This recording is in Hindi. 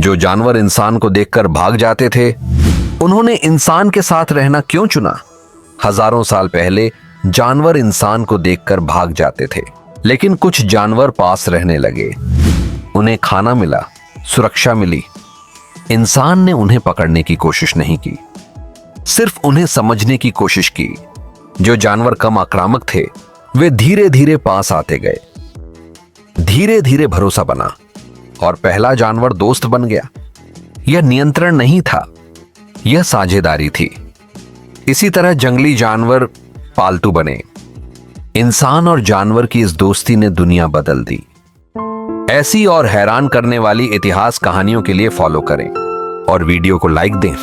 जो जानवर इंसान को देखकर भाग जाते थे, उन्होंने इंसान के साथ रहना क्यों चुना? हजारों साल पहले जानवर इंसान को देखकर भाग जाते थे, लेकिन कुछ जानवर पास रहने लगे। उन्हें खाना मिला, सुरक्षा मिली। इंसान ने उन्हें पकड़ने की कोशिश नहीं की, सिर्फ उन्हें समझने की कोशिश की। जो जानवर कम आक्रामक थे, वे धीरे धीरे पास आते गए। धीरे धीरे भरोसा बना और पहला जानवर दोस्त बन गया। यह नियंत्रण नहीं था, यह साझेदारी थी। इसी तरह जंगली जानवर पालतू बने। इंसान और जानवर की इस दोस्ती ने दुनिया बदल दी। ऐसी और हैरान करने वाली इतिहास कहानियों के लिए फॉलो करें और वीडियो को लाइक दें।